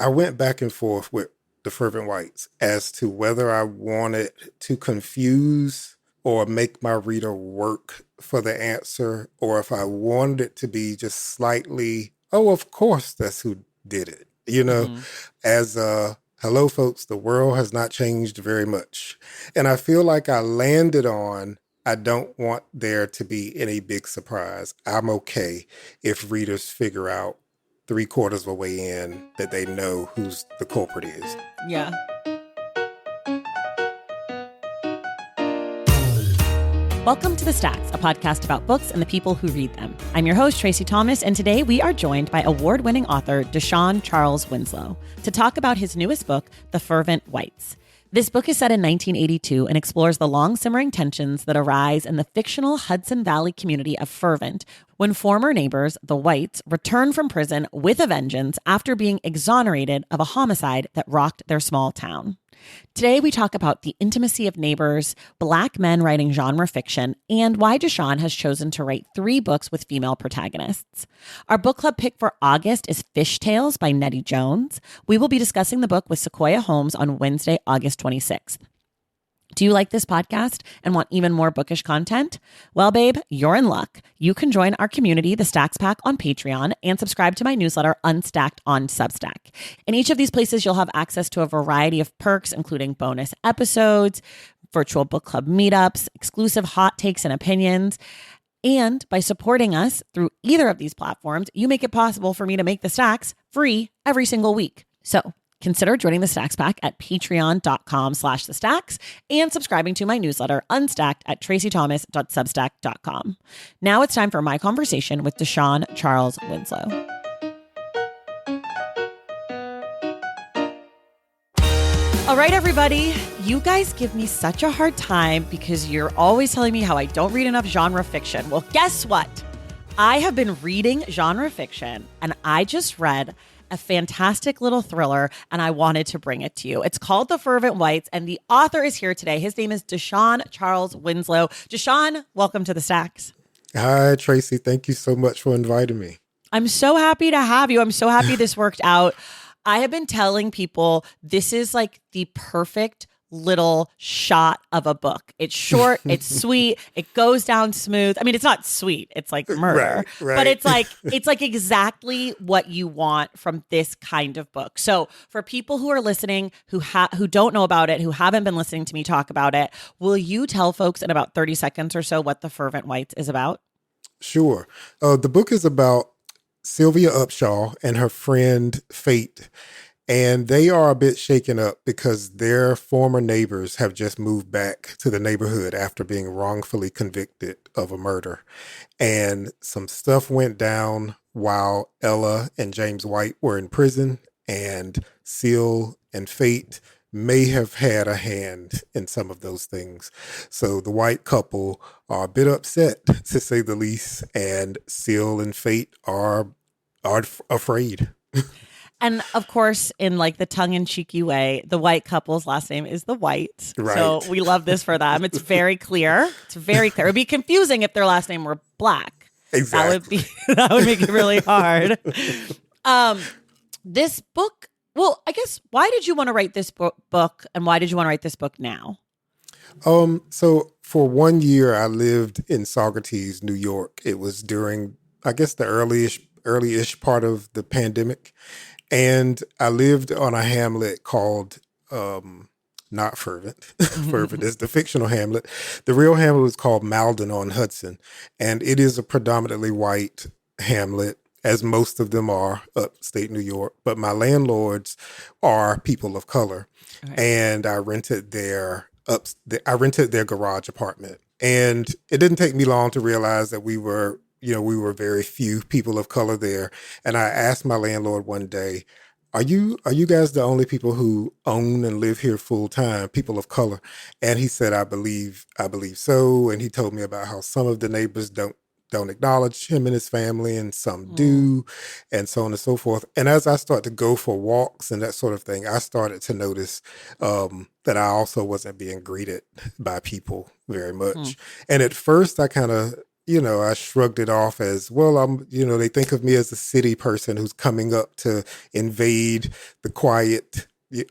I went back and forth with the Fervent Whites as to whether I wanted to confuse or make my reader work for the answer, or if I wanted it to be just slightly, oh, of course, that's who did it. Mm-hmm. As hello, folks, the world has not changed very much. And I feel like I landed on, I don't want there to be any big surprise. I'm okay if readers figure out three-quarters of the way in that they know who's the culprit is. Yeah. Welcome to The Stacks, a podcast about books and the people who read them. I'm your host, Tracy Thomas, and today we are joined by award-winning author Deshaun Charles Winslow to talk about his newest book, The Fervent Whites. This book is set in 1982 and explores the long-simmering tensions that arise in the fictional Hudson Valley community of Fervent when former neighbors, the Whites, return from prison with a vengeance after being exonerated of a homicide that rocked their small town. Today, we talk about the intimacy of neighbors, Black men writing genre fiction, and why Deshaun has chosen to write 3 books with female protagonists. Our book club pick for August is Fish Tales by Nettie Jones. We will be discussing the book with Sequoia Holmes on Wednesday, August 26th. Do you like this podcast and want even more bookish content? Well, babe, you're in luck. You can join our community, the Stacks Pack, on Patreon and subscribe to my newsletter, Unstacked, on Substack. In each of these places, you'll have access to a variety of perks, including bonus episodes, virtual book club meetups, exclusive hot takes and opinions. And by supporting us through either of these platforms, you make it possible for me to make the Stacks free every single week. So consider joining the Stacks Pack at patreon.com/thestacks and subscribing to my newsletter, Unstacked, at tracythomas.substack.com. Now it's time for my conversation with Deshaun Charles Winslow. All right, everybody. You guys give me such a hard time because you're always telling me how I don't read enough genre fiction. Well, guess what? I have been reading genre fiction, and I just read a fantastic little thriller, and I wanted to bring it to you. It's called The Fervent Whites, and the author is here today. His name is Deshaun Charles Winslow. Deshaun, welcome to the Stacks. Hi, Tracy. Thank you so much for inviting me. I'm so happy to have you. I'm so happy this worked out. I have been telling people this is like the perfect little shot of a book. It's short, it's sweet, it goes down smooth. I mean, it's not sweet, it's like murder, right. But it's like exactly what you want from this kind of book. So for people who are listening, who don't know about it, who haven't been listening to me talk about it, will you tell folks in about 30 seconds or so what The Fervent Whites is about? Sure. The book is about Sylvia Upshaw and her friend Fate. And they are a bit shaken up because their former neighbors have just moved back to the neighborhood after being wrongfully convicted of a murder. And some stuff went down while Ella and James White were in prison, and Syl and Fate may have had a hand in some of those things. So the White couple are a bit upset, to say the least, and Syl and Fate are afraid. And of course, in like the tongue-in-cheeky way, the White couple's last name is the White. Right. So we love this for them. It's very clear. It's very clear. It would be confusing if their last name were Black. Exactly. That would make it really hard. This book, well, I guess, why did you want to write this book and why did you want to write this book now? So for 1 year, I lived in Saugerties, New York. It was during, I guess, the early-ish part of the pandemic. And I lived on a hamlet called, not Fervent. Fervent is the fictional hamlet. The real hamlet is called Malden-on-Hudson. And it is a predominantly white hamlet, as most of them are upstate New York. But my landlords are people of color. Okay. And I rented their garage apartment. And it didn't take me long to realize that we were very few people of color there. And I asked my landlord one day, are you guys the only people who own and live here full time, people of color? And he said, I believe so. And he told me about how some of the neighbors don't acknowledge him and his family, and some do, and so on and so forth. And as I started to go for walks and that sort of thing, I started to notice that I also wasn't being greeted by people very much. And at first I kind of I shrugged it off as, well, they think of me as a city person who's coming up to invade the quiet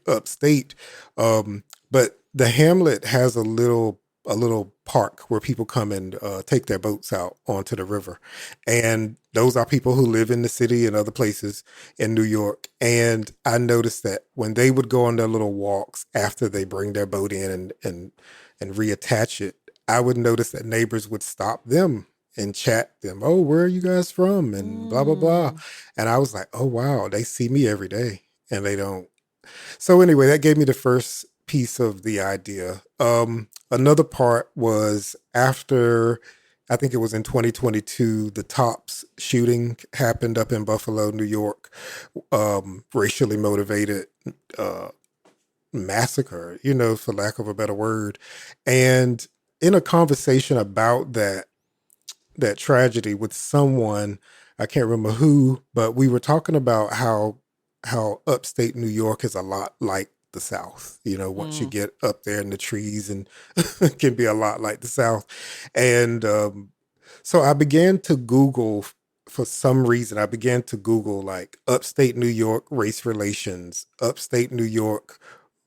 upstate. But the hamlet has a little park where people come and take their boats out onto the river. And those are people who live in the city and other places in New York. And I noticed that when they would go on their little walks after they bring their boat in and reattach it, I would notice that neighbors would stop them and chat them. Oh, where are you guys from? And blah, blah, blah. Mm. And I was like, oh, wow, they see me every day and they don't. So anyway, that gave me the first piece of the idea. Another part was after, I think it was in 2022, the Tops shooting happened up in Buffalo, New York, racially motivated uh, massacre, for lack of a better word. And in a conversation about that tragedy with someone, I can't remember who, but we were talking about how upstate New York is a lot like the South. Once you Mm. get up there in the trees, and it can be a lot like the South. And so I began to Google, for some reason, I began to Google like upstate New York race relations, upstate New York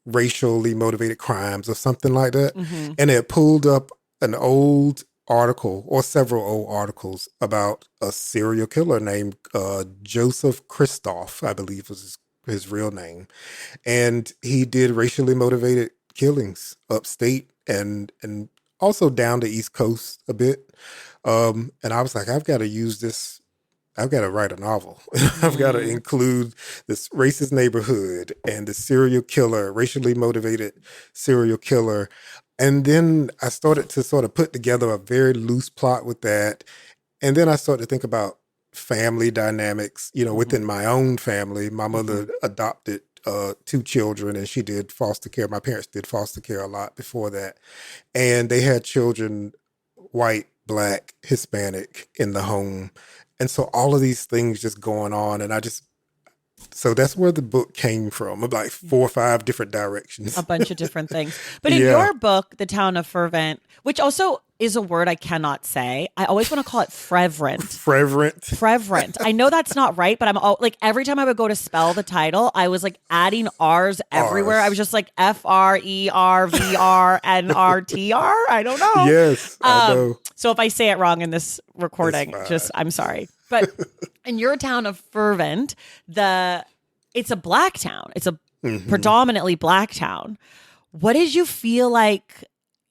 racially motivated crimes, or something like that. Hmm. And it pulled up an old article, or several old articles, about a serial killer named Joseph Christoph, I believe was his real name. And he did racially motivated killings upstate and also down the East Coast a bit. And I was like, I've got to use this. I've got to write a novel. I've got to Mm. include this racist neighborhood and the serial killer, racially motivated serial killer. And then I started to sort of put together a very loose plot with that. And then I started to think about family dynamics, Hmm. within my own family. My Hmm. mother adopted two children, and she did foster care. My parents did foster care a lot before that. And they had children, white, black, Hispanic, in the home. And so all of these things just going on. So that's where the book came from, like 4 or 5 different A directions. bunch of different things. But in Yeah. your book, The Town of Fervent, which also is a word I cannot say, I always want to call it Frevrent. Fragrant. Frevrent. I know that's not right, but like every time I would go to spell the title, I was like adding R's everywhere. I was Ours. just like FRERVRNRTR. I don't know. Yes, I know. So if I say it wrong in this It's recording, just fine. I'm sorry. But in your town of Fervent, it's a black town. It's a Hmm. predominantly black town. What did you feel like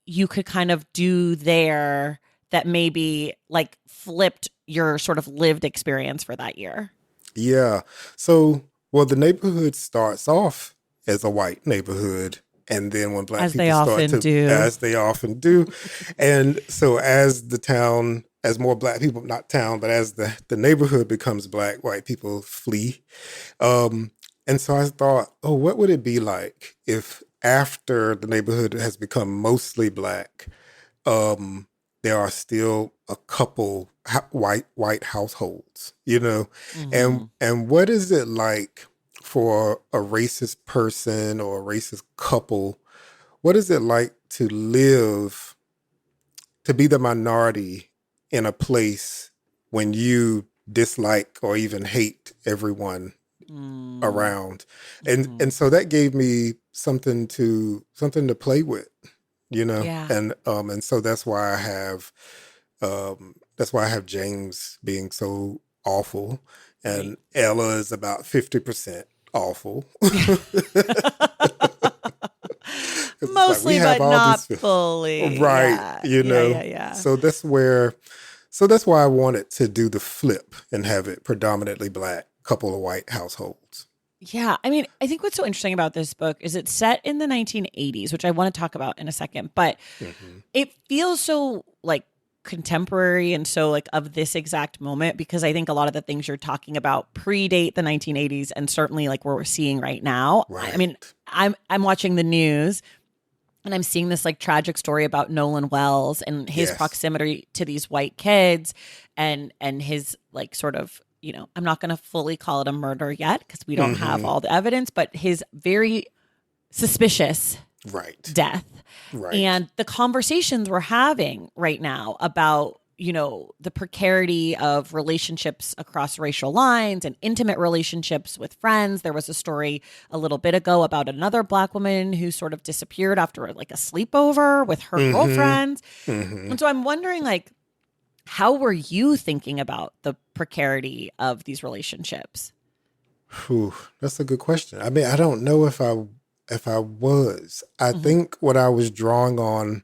you could kind of do there that maybe like flipped your sort of lived experience for that year? Yeah. So, well, the neighborhood starts off as a white neighborhood. And then when black As they people start often to, do. as they often do. And so as more black people, not town, but as the neighborhood becomes black, white people flee. Um, and so I thought, oh, what would it be like if after the neighborhood has become mostly black, um, there are still a couple white households, Hmm. and what is it like for a racist person or a racist couple? What is it like to be the minority in a place when you dislike or even hate everyone around? And Hmm. so that gave me something to play with, Yeah. and so that's why I have James being so awful, Right. and Ella is about 50% awful. Because it's like we Mostly, have but all not these fully. right, Yeah. Yeah. Yeah. Yeah. so that's why I wanted to do the flip and have it predominantly black, couple of white households. Yeah. I mean, I think what's so interesting about this book is it's set in the 1980s, which I want to talk about in a second, but Hmm. it feels so like contemporary and so like of this exact moment because I think a lot of the things you're talking about predate the 1980s and certainly like what we're seeing right now. I mean, Right. I'm watching the news and I'm seeing this like tragic story about Nolan Wells and his Yes. proximity to these white kids and his like sort of, I'm not going to fully call it a murder yet because we don't have Hmm. all the evidence, but his very suspicious Right. death Right. and the conversations we're having right now about the precarity of relationships across racial lines and intimate relationships with friends. There was a story a little bit ago about another Black woman who sort of disappeared after like a sleepover with her Mm-hmm. girlfriends. Mm-hmm. And so I'm wondering, like, how were you thinking about the precarity of these relationships? Whew, that's a good question. I mean, I don't know if I was. I Hmm. think what I was drawing on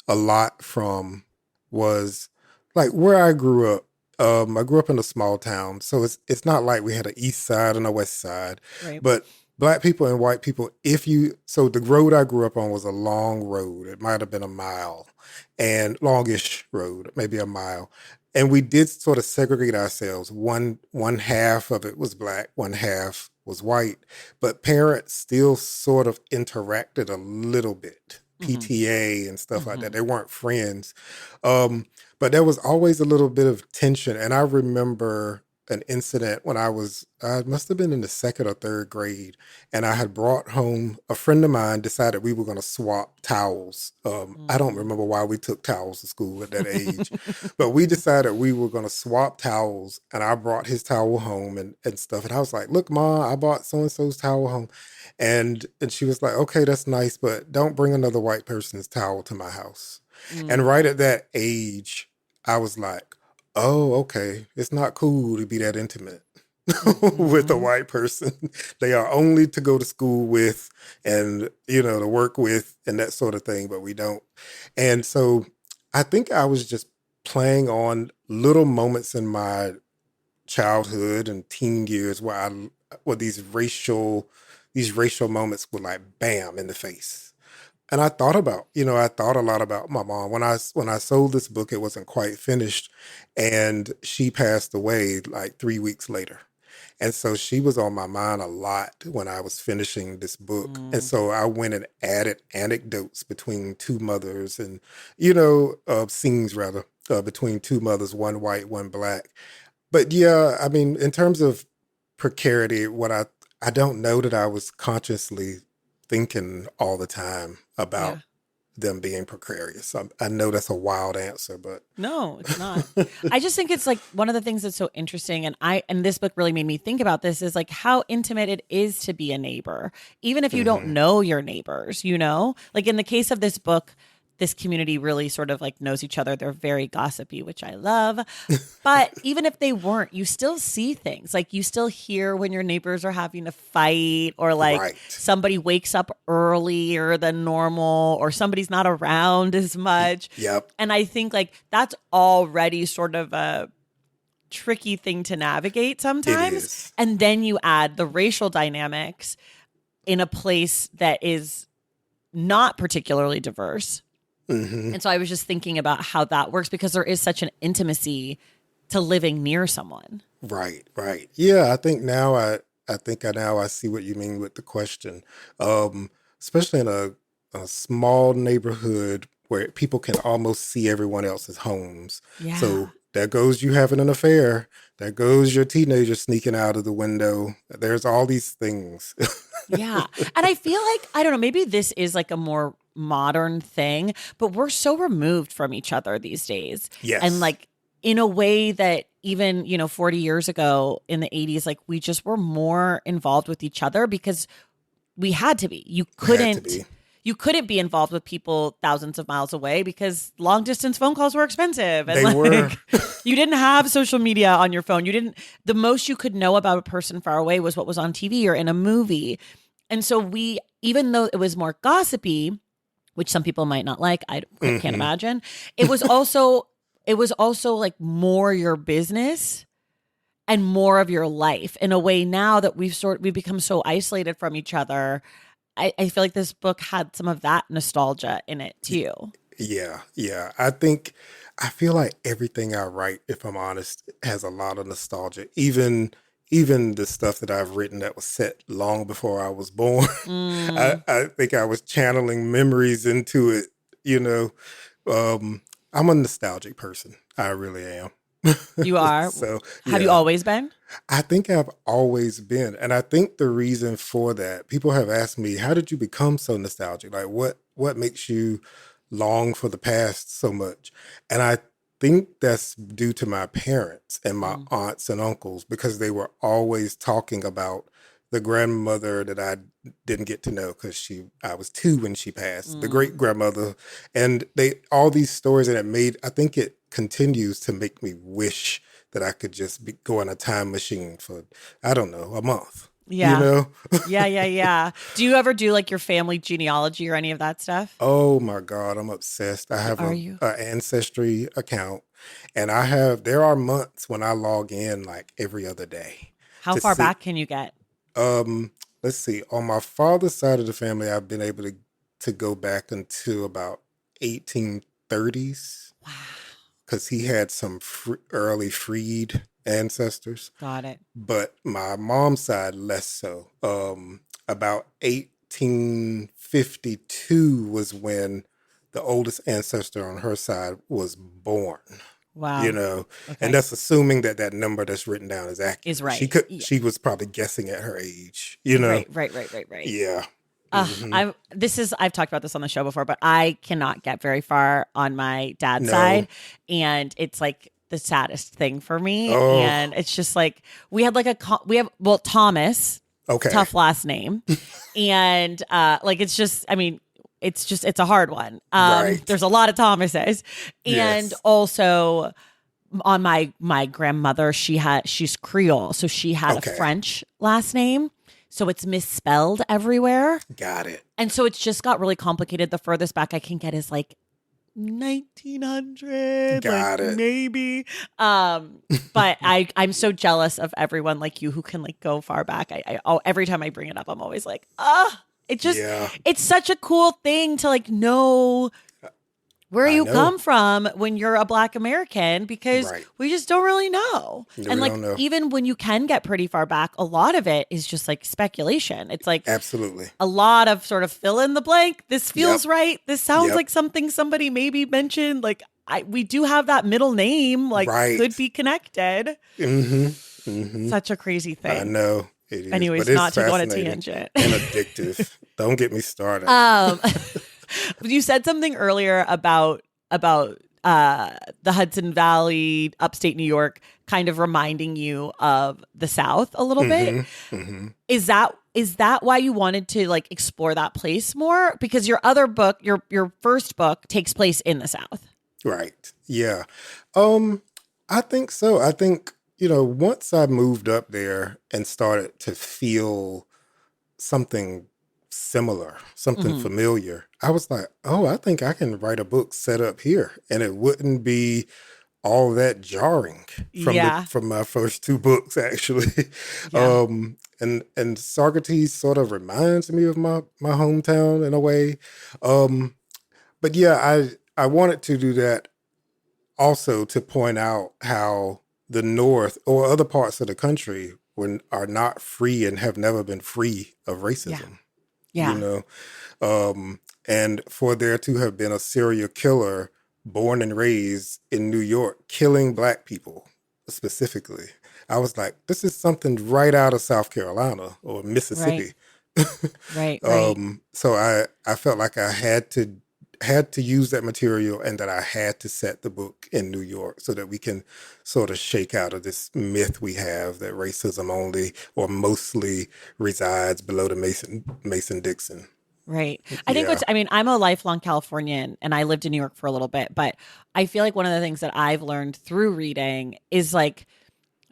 a lot from was like where I grew up. I grew up in a small town, so it's not like we had an east side and a west side, Right. but black people and white people. If you so the road I grew up on was a long road. It might have been a mile, and longish road, maybe a mile. And we did sort of segregate ourselves. One half of it was black, one half was white, but parents still sort of interacted a little bit. Hmm. PTA and stuff like Hmm. that. They weren't friends. But there was always a little bit of tension. And I remember an incident when I must have been in the second or third grade, and I had brought home a friend of mine decided we were going to swap towels. I don't Mm. remember why we took towels to school at that age, but we decided we were going to swap towels, and I brought his towel home and stuff. And I was like, look, Ma, I bought so and so's towel home. And she was like, okay, that's nice, but don't bring another white person's towel to my house. And Mm. right at that age, I was like, oh, okay, it's not cool to be that intimate with a Hmm. white person. They are only to go to school with and, to work with and that sort of thing, but we don't. And so I think I was just playing on little moments in my childhood and teen years where these racial moments were like bam in the face. And I thought a lot about my mom. When I sold this book, it wasn't quite finished, and she passed away like 3 weeks later. And so she was on my mind a lot when I was finishing this book. And Mm. so I went and added anecdotes between two mothers and, scenes rather, between two mothers, one white, one black. But yeah, I mean, in terms of precarity, I don't know that I was consciously thinking all the time Yeah. about them being precarious. I know that's a wild answer, but No, it's not. I just think it's like one of the things that's so interesting, and this book really made me think about this, is like how intimate it is to be a neighbor, even if you don't hmm know your neighbors, Like in the case of this book, this community really sort of like knows each other. They're very gossipy, which I love. But even if they weren't, you still see things. Like you still hear when your neighbors are having a fight, or like right. somebody wakes up earlier than normal, or somebody's not around as much. Yep, And I think like that's already sort of a tricky thing to navigate it sometimes. is. And then you add the racial dynamics in a place that is not particularly diverse. hmm And so I was just thinking about how that works, because there is such an intimacy to living near someone. Right, right. Yeah, I think I see what you mean with the question. Especially in a small neighborhood where people can almost see everyone else's homes. Yeah. So there goes you having an affair. There goes your teenager sneaking out of the window. There's all these things. Yeah. And I feel like, I don't know, maybe this is like a more modern thing, but we're so removed from each other these days. And Yes, like in a way that even, 40 years ago in the 80s, like we just were more involved with each other because we had to be. You it had to couldn't be. you couldn't be involved with people thousands of miles away because long distance phone calls were expensive, and They were. like you didn't have social media on your phone. You didn't The most you could know about a person far away was what was on TV or in a movie. And so we, even though it was more gossipy, which some people might not like, I can't hmm imagine, it was also like more your business and more of your life in a way. Now that we've become so isolated from each other, I feel like this book had some of that nostalgia in it too. Yeah, yeah. I feel like everything I write, if I'm honest, has a lot of nostalgia. Even the stuff that I've written that was set long before I was born. I, Mm, I think I was channeling memories into it, you know. I'm a nostalgic person. I really am. you are. So Have you yeah, always been? I think I've always been. And I think the reason for that, people have asked me, how did you become so nostalgic? Like what makes you long for the past so much? And think that's due to my parents and my aunts and uncles because they were always talking about the grandmother that I didn't get to know because I was 2 when she passed, the great grandmother, and all these stories, and I think it continues to make me wish that I could just go in a time machine for, I don't know, a month. You Yeah. know? Yeah. Do you ever do like your family genealogy or any of that stuff? Oh my God, I'm obsessed. I have Are a you? ancestry account, and there are months when I log in like every other day How to far see. back can you get? Let's see. On my father's side of the family, I've been able to go back into about 1830s Wow. because he had some early freed ancestors. Got it. But my mom's side, less so. About 1852 was when the oldest ancestor on her side was born. You Wow. know, Okay. and that's assuming that number that's written down is accurate. Is right. Yeah. She was probably guessing at her age. You know, Right. yeah. I've talked about this on the show before, but I cannot get very far on my dad's No. side, and it's like the saddest thing for me. Oh. And it's just like we have Thomas, Okay. tough last name, and like it's just, I mean, it's a hard one. Right. There's a lot of Thomases, and Yes. also on my grandmother, she's Creole, so she had Okay. a French last name. So it's misspelled everywhere. Got it. And so it's just got really complicated. The furthest back I can get is like 1900. Got like it. Maybe. But I'm so jealous of everyone like you who can like go far back. Every time I bring it up, I'm always like, Yeah. it's such a cool thing to like know where you know. come from when you're a Black American, because Right. we just don't really know. No, And we like, don't know. even when you can get pretty far back, a lot of it is just like speculation. It's like Absolutely. a lot of sort of fill in the blank. This feels Yep. right. This sounds Yep. like something somebody maybe mentioned. Like we do have that middle name, like Right. could be connected. Mm-hmm. Mm-hmm. Such a crazy thing. I know it is. Anyways, but it's not to go on a fascinating tangent. and addictive. Don't get me started. You said something earlier about the Hudson Valley, upstate New York, kind of reminding you of the South a little bit. Mm-hmm. Is that why you wanted to like explore that place more? Because your other book, your first book, takes place in the South. Right. Yeah. I think so. I think, once I moved up there and started to feel something similar, something familiar, I was like, oh, I think I can write a book set up here and it wouldn't be all that jarring from my first 2 books, actually. Yeah. And Saugerties sort of reminds me of my hometown in a way. But yeah, I wanted to do that also to point out how the North or other parts of the country are not free and have never been free of racism. Yeah. And for there to have been a serial killer born and raised in New York, killing Black people specifically, I was like, this is something right out of South Carolina or Mississippi. Right. So I felt like I had to use that material and that I had to set the book in New York so that we can sort of shake out of this myth we have that racism only or mostly resides below the Mason-Dixon. Right. I think Yeah. I'm a lifelong Californian and I lived in New York for a little bit, but I feel like one of the things that I've learned through reading is like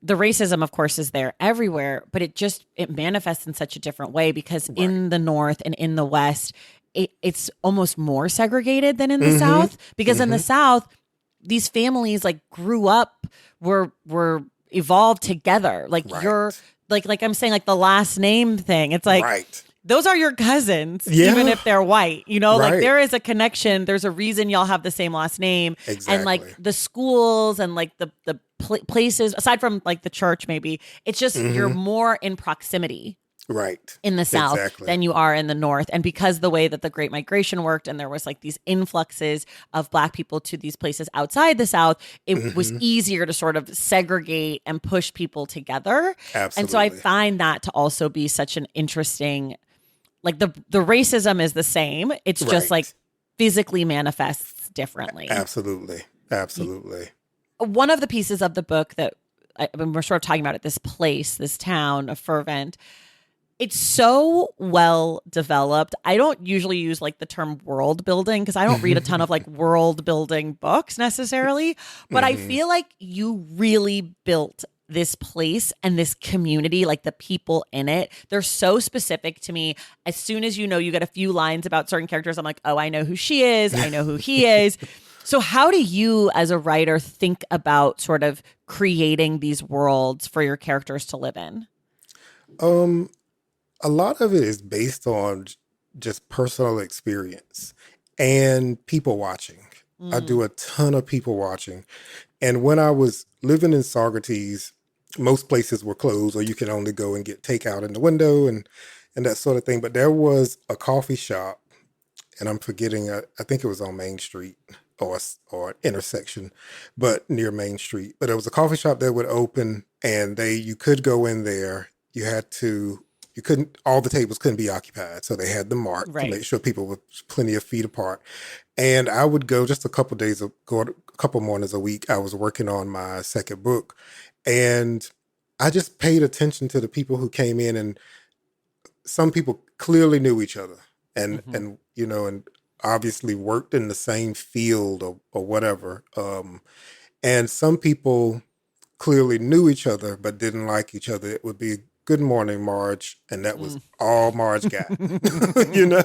the racism, of course, is there everywhere, but it manifests in such a different way because in the North and in the West, it's almost more segregated than in the South, because in the South, these families like grew up, were evolved together. Like Right. you're like I'm saying, like the last name thing. It's like, Right. those are your cousins, Yeah. even if they're white, like Right. there is a connection. There's a reason y'all have the same last name. Exactly. And like the schools and like the places, aside from like the church, maybe it's just, you're more in proximity Right. in the South Exactly. than you are in the North. And because the way that the Great Migration worked and there was like these influxes of Black people to these places outside the South, it was easier to sort of segregate and push people together. Absolutely. And so I find that to also be such an interesting, like the racism is the same. It's just Right. like physically manifests differently. Absolutely. Absolutely. One of the pieces of the book that when we're sort of talking about it, this place, this town of Fervent, it's so well developed. I don't usually use like the term world building because I don't read a ton of like world building books necessarily, but I Hmm. feel like you really built this place and this community, like the people in it. They're so specific to me. As soon as you get a few lines about certain characters, I'm like, oh, I know who she is. I know who he is. So, how do you, as a writer, think about sort of creating these worlds for your characters to live in? Um, a lot of it is based on just personal experience and people watching. I Mm, do a ton of people watching. And when I was living in Saugerties, most places were closed, or you could only go and get takeout in the window and that sort of thing. But there was a coffee shop, and I'm forgetting. I think it was on Main Street or intersection, but near Main Street. But it was a coffee shop that would open, and you could go in there. You couldn't, all the tables couldn't be occupied, so they had them marked to right. make sure people were plenty of feet apart. And I would go just a couple mornings a week. I was working on my second book, and I just paid attention to the people who came in, and some people clearly knew each other, and Hmm. and and obviously worked in the same field or whatever. And some people clearly knew each other but didn't like each other. It would be good morning, Marge, and that was Mm. all Marge got, you know.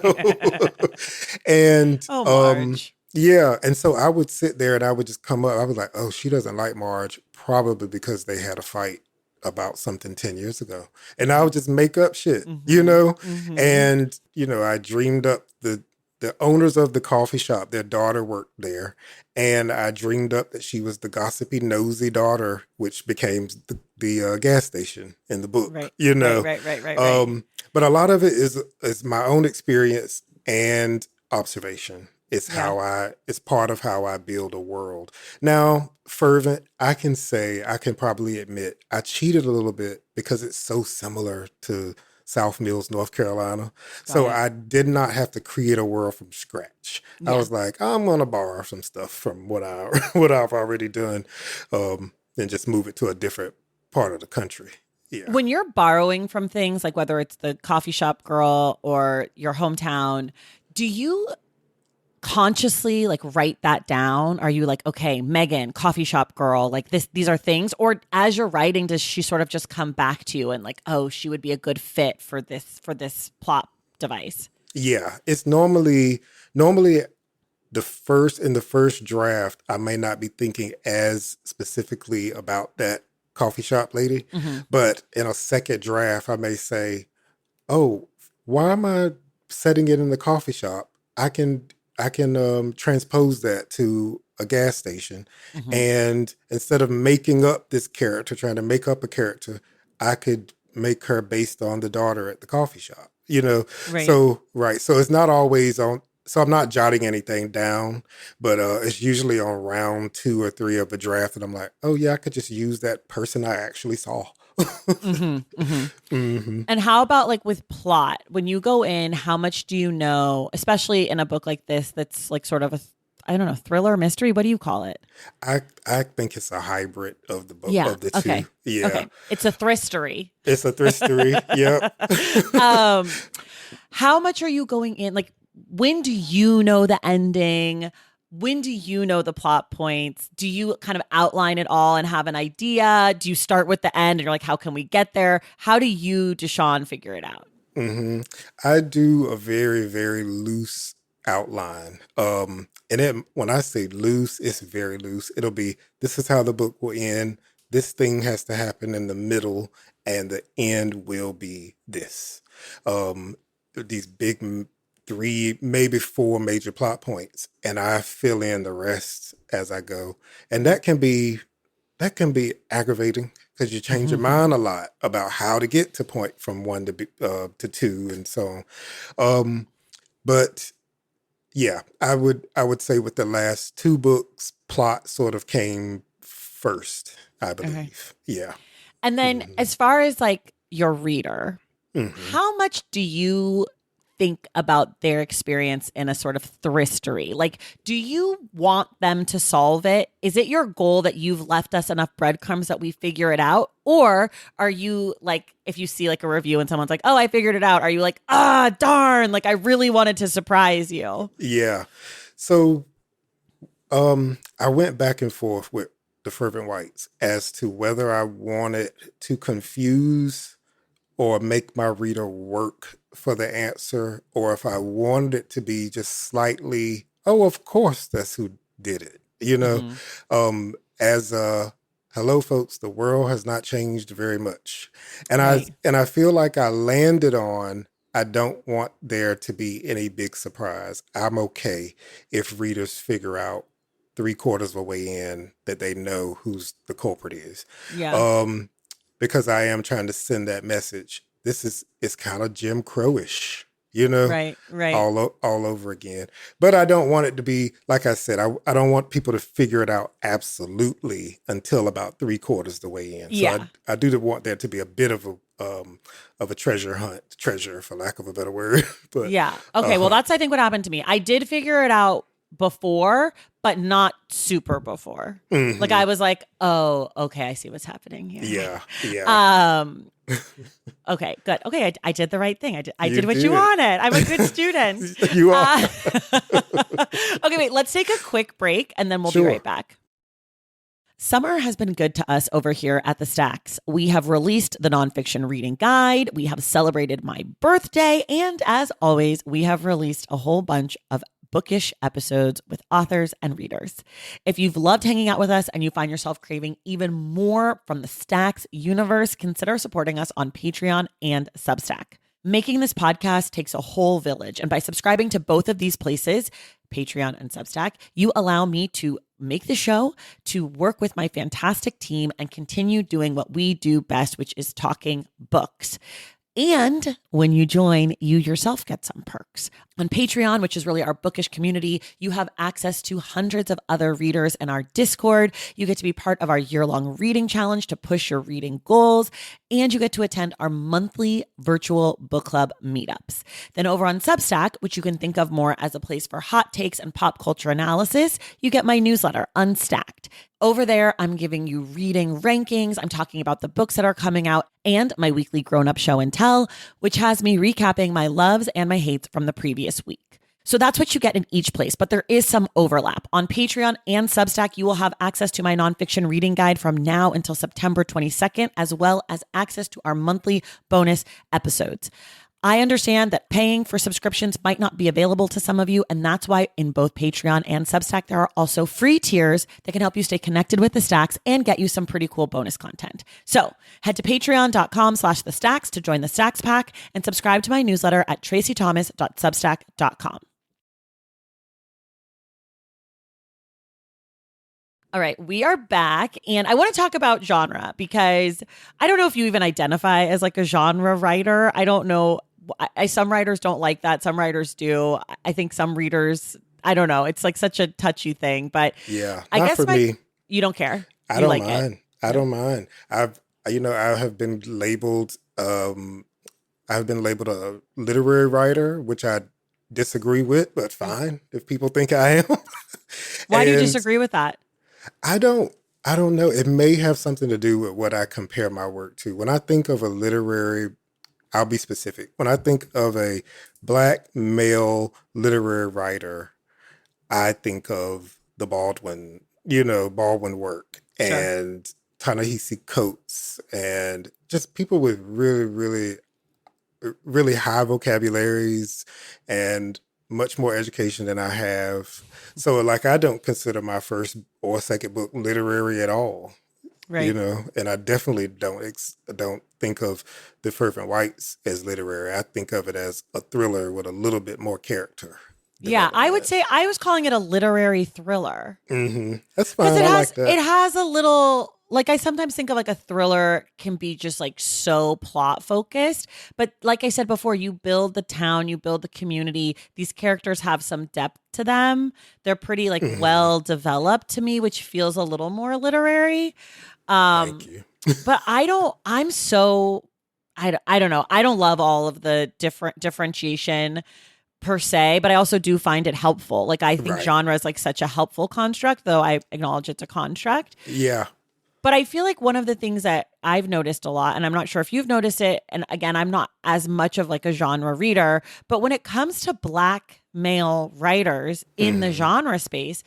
And Oh, Marge. yeah, and so I would sit there and I would just come up. I was like, oh, she doesn't like Marge, probably because they had a fight about something 10 years ago. And I would just make up shit, Hmm. Hmm. and I dreamed up the owners of the coffee shop, their daughter worked there. And I dreamed up that she was the gossipy, nosy daughter, which became the gas station in the book, Right, right, right, right, right, right. But a lot of it is my own experience and observation. Yeah. It's part of how I build a world. Now, Fervent, I can probably admit I cheated a little bit because it's so similar to South Mills, North Carolina. Got So it. I did not have to create a world from scratch. I Yeah. was like, I'm gonna borrow some stuff from what I've already done, and just move it to a different part of the country. Yeah. When you're borrowing from things, like whether it's the coffee shop girl or your hometown, do you consciously like write that down? Are you like, okay, Megan, coffee shop girl, like these are things? Or as you're writing, does she sort of just come back to you and like, oh, she would be a good fit for this plot device? Yeah. It's normally the first draft, I may not be thinking as specifically about that coffee shop lady, Hmm. but in a second draft, I may say, "Oh, why am I setting it in the coffee shop? I can transpose that to a gas station, Hmm. and instead of making up this character, trying to make up a character, I could make her based on the daughter at the coffee shop. Right. So right, so it's not always on. So I'm not jotting anything down, but it's usually on round two or three of a draft, and I'm like, oh yeah, I could just use that person I actually saw. Hmm. Hmm. Hmm. And how about like with plot? When you go in, how much do you know, especially in a book like this that's like sort of a, I don't know, thriller, mystery? What do you call it? I think it's a hybrid Yeah. of the two. Okay. Yeah, Okay. It's a thristery. it's a thristery. Yep. um, how much are you going in? Like, when do you know the ending? When do you know the plot points? Do you kind of outline it all and have an idea? Do you start with the end and you're like, how can we get there? How do you, Deshaun, figure it out? Hmm. I do a very, very loose outline. And when I say loose, it's very loose. It'll be, this is how the book will end. This thing has to happen in the middle, and the end will be this. These three, maybe four major plot points, and I fill in the rest as I go. And that can be aggravating because you change your mind a lot about how to get to point from one to two and so on. Um, but yeah, I would say with the last two books, plot sort of came first, I Okay. believe. Yeah. And then Hmm. as far as like your reader, Hmm. how much do you think about their experience in a sort of thristery? Like, do you want them to solve it? Is it your goal that you've left us enough breadcrumbs that we figure it out? Or are you like, if you see like a review and someone's like, oh, I figured it out, are you like, ah, darn, like I really wanted to surprise you? Yeah. So I went back and forth with the Fervent Whites as to whether I wanted to confuse or make my reader work for the answer, or if I wanted it to be just slightly, oh, of course, that's who did it. Mm-hmm. As hello, folks, the world has not changed very much, and Right. I feel like I landed on. I don't want there to be any big surprise. I'm okay if readers figure out 3/4 of the way in that they know who's the culprit is. Yeah. Um, because I am trying to send that message. It's kind of Jim Crowish, Right. Right. all over again. But I don't want it to be like I said. I don't want people to figure it out absolutely until about 3/4 the way in. So Yeah. I do want there to be a bit of a treasure hunt, treasure for lack of a better word. But Yeah. Okay. Well, that's, I think, what happened to me. I did figure it out before, but not super before. Like I was like, oh, okay, I see what's happening here. yeah, yeah, Um, okay, good. Okay, I did the right thing. I you did what you did. wanted. I'm a good student. You are. Okay, wait, let's take a quick break and then we'll be Sure. right back. Summer has been good to us over here at the Stacks. We have released the nonfiction reading guide. We have celebrated my birthday. And as always, we have released a whole bunch of bookish episodes with authors and readers. If you've loved hanging out with us and you find yourself craving even more from the Stacks universe, consider supporting us on Patreon and Substack. Making this podcast takes a whole village. And by subscribing to both of these places, Patreon and Substack, you allow me to make the show, to work with my fantastic team, and continue doing what we do best, which is talking books. And when you join, you yourself get some perks. On Patreon, which is really our bookish community, you have access to hundreds of other readers in our Discord. You get to be part of our year-long reading challenge to push your reading goals. And you get to attend our monthly virtual book club meetups. Then over on Substack, which you can think of more as a place for hot takes and pop culture analysis, you get my newsletter, Unstacked. Over there, I'm giving you reading rankings. I'm talking about the books that are coming out and my weekly grown-up show and tell, which has me recapping my loves and my hates from the previous week. So that's what you get in each place, but there is some overlap. On Patreon and Substack, you will have access to my nonfiction reading guide from now until September 22nd, as well as access to our monthly bonus episodes. I understand that paying for subscriptions might not be available to some of you, and that's why in both Patreon and Substack, there are also free tiers that can help you stay connected with the Stacks and get you some pretty cool bonus content. So head to patreon.com/the Stacks to join the Stacks pack and subscribe to my newsletter at tracythomas.substack.com. All right, we are back, and I want to talk about genre because I don't know if you even identify as like a genre writer. I don't know. Some writers don't like that. Some writers do. I think some readers, I don't know. It's like such a touchy thing, but Yeah, I not guess for me. you don't care. I You don't like mind. it. I don't mind. I have been labeled. I've been labeled a literary writer, which I disagree with, but fine if people think I am. Why do you And disagree with that? I don't. I don't know. It may have something to do with what I compare my work to. When I think of a literary, I'll be specific. When I think of a Black male literary writer, I think of the Baldwin work Sure. and Ta-Nehisi Coates and just people with really, really, really high vocabularies and much more education than I have. So like I don't consider my first or second book literary at all. Right. And I definitely don't think of The Fervent Whites as literary. I think of it as a thriller with a little bit more character Yeah, I would development. say I was calling it a literary thriller. That's Because fine. I like that. it has a little, like I sometimes think of like a thriller can be just like so plot focused, but like I said before, you build the town, you build the community. These characters have some depth to them. They're pretty like Mhm. well developed to me, which feels a little more literary. Thank Um, you. but I don't. I'm so. I don't know. I don't love all of the differentiation per se, but I also do find it helpful. Like I think Right. genre is like such a helpful construct, though I acknowledge it's a construct. Yeah. But I feel like one of the things that I've noticed a lot, and I'm not sure if you've noticed it, and again, I'm not as much of like a genre reader, but when it comes to Black male writers in the Mhm. genre space,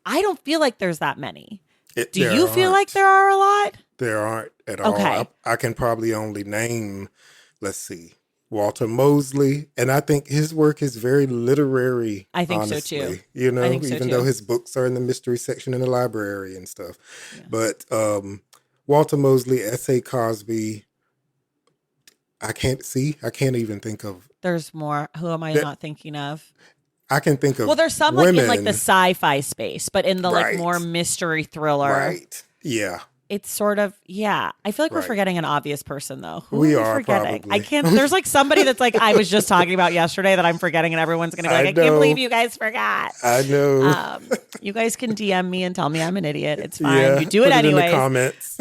I don't feel like there's that many. Do There you feel like aren't. there are a lot? There aren't at all. Okay. I can probably only name, let's see, Walter Mosley. And I think his work is very literary, I think so too. honestly, you I know, think so even though too. his books are in the mystery section in the library and stuff. Yeah. But Walter Mosley, S.A. Cosby, I can't even think of There's more. Who am I that. not thinking of? I can think Well, of there's some like in like the women. sci-fi space, but in the like more Right. mystery thriller, Right. Yeah. it's sort of yeah. I feel like we're Right. forgetting an obvious person though. Who We are we are forgetting? I probably. can't. There's like somebody that's like I was just talking about yesterday that I'm forgetting, and everyone's gonna be like, I I can't believe know. you guys forgot. I know. You guys can DM me and tell me I'm an idiot. It's fine. Yeah. You do it Put it in the anyways. comments.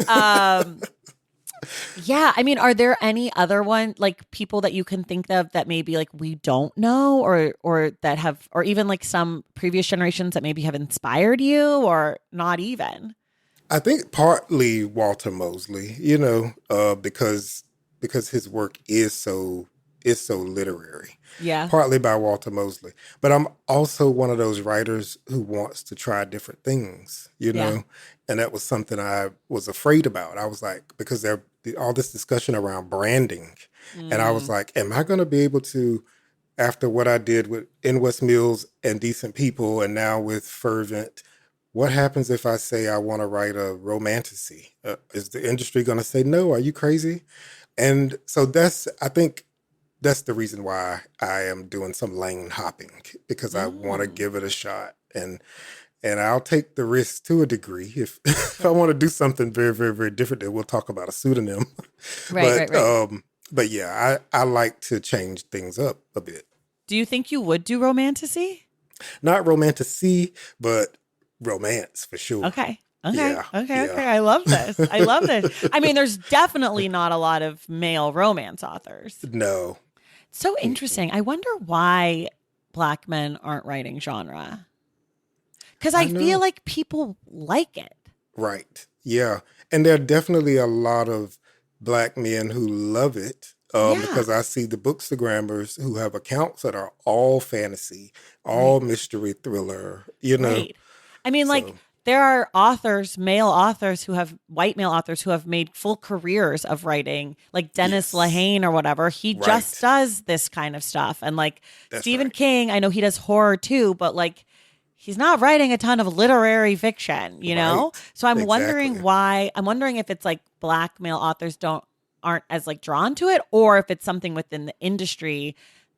Yeah, I mean, are there any other one like people that you can think of that maybe like we don't know or that have or even like some previous generations that maybe have inspired you or not even? I think partly Walter Mosley, you know, because his work is so literary. Yeah. Partly by Walter Mosley, but I'm also one of those writers who wants to try different things, you Yeah. know, and that was something I was afraid about. I was like, because there all this discussion around branding, and I was Mm, like, am I going to be able to, after what I did with In West Mills and Decent People, and now with Fervent? What happens if I say I want to write a romantasy? Is the industry going to say no? Are you crazy? And so I think that's the reason why I am doing some lane hopping because I want to mm. give it a shot and I'll take the risk to a degree if if I want to do something very very very different. Then we'll talk about a pseudonym, Right, right, right. but yeah, I like to change things up a bit. Do you think you would do romantasy? Not romantasy, but romance for sure. Okay. Okay. Yeah, Okay. yeah. Okay. I love this. I love this. I mean, there's definitely not a lot of male romance authors. No. So Mm-mm. interesting. I wonder why Black men aren't writing genre. Because I I feel know. like people like it. Right. Yeah. And there are definitely a lot of Black men who love it Yeah. because I see the bookstagrammers who have accounts that are all fantasy, Right. all mystery thriller, you know. Right. I mean, like, So, there are authors, male authors who have, white male authors who have made full careers of writing, like Dennis yes. Lehane or whatever. He just Right. does this kind of stuff. And like That's Stephen right. King, I know he does horror too, but like, he's not writing a ton of literary fiction, you know? Right. So I'm wondering Exactly. why, I'm wondering if it's like Black male authors aren't as like drawn to it, or if it's something within the industry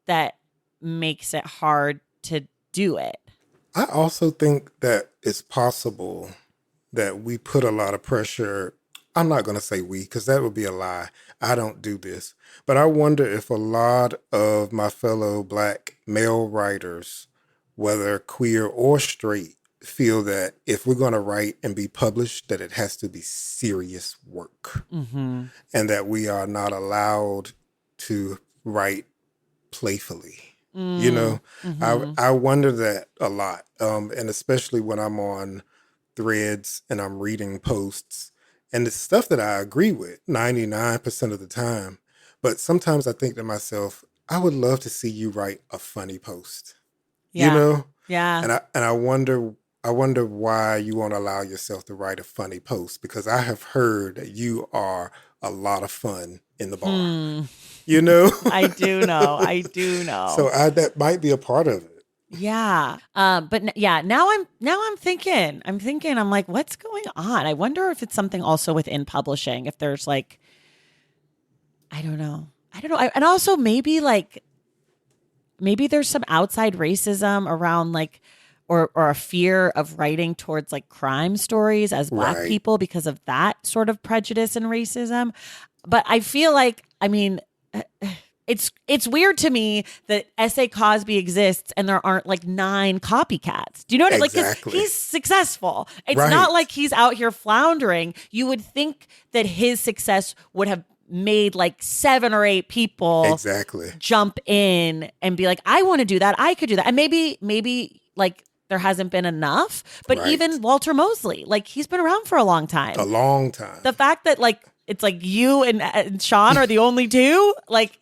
that makes it hard to do it. I also think that it's possible that we put a lot of pressure. I'm not going to say we because that would be a lie. I don't do this. But I wonder if a lot of my fellow Black male writers, whether queer or straight, feel that if we're going to write and be published, that it has to be serious work Mm-hmm. and that we are not allowed to write playfully. You know, Mm-hmm. I wonder that a lot, and especially when I'm on threads and I'm reading posts, and it's stuff that I agree with 99% of the time. But sometimes I think to myself, I would love to see you write a funny post, you Yeah. know, Yeah. and I wonder why you won't allow yourself to write a funny post because I have heard that you are a lot of fun in the bar, Hmm. you know. I do know. I do So know. that might be a part of it. Yeah. But yeah, now I'm thinking. I'm like, what's going on? I wonder if it's something also within publishing, if there's like, I don't know. And also maybe there's some outside racism around like or a fear of writing towards like crime stories as Black Right. people because of that sort of prejudice and racism. But I feel like, I mean, it's weird to me that S.A. Cosby exists and there aren't like 9 copycats. Do you know what I mean? Like 'cause Exactly. he's successful. It's Right. not like he's out here floundering. You would think that his success would have made like 7 or 8 people Exactly. jump in and be like, I want to do that. I could do that. And maybe like there hasn't been enough, but Right. even Walter Mosley, like he's been around for a long time. A long time. The fact that like it's like you and Sean are the only two, like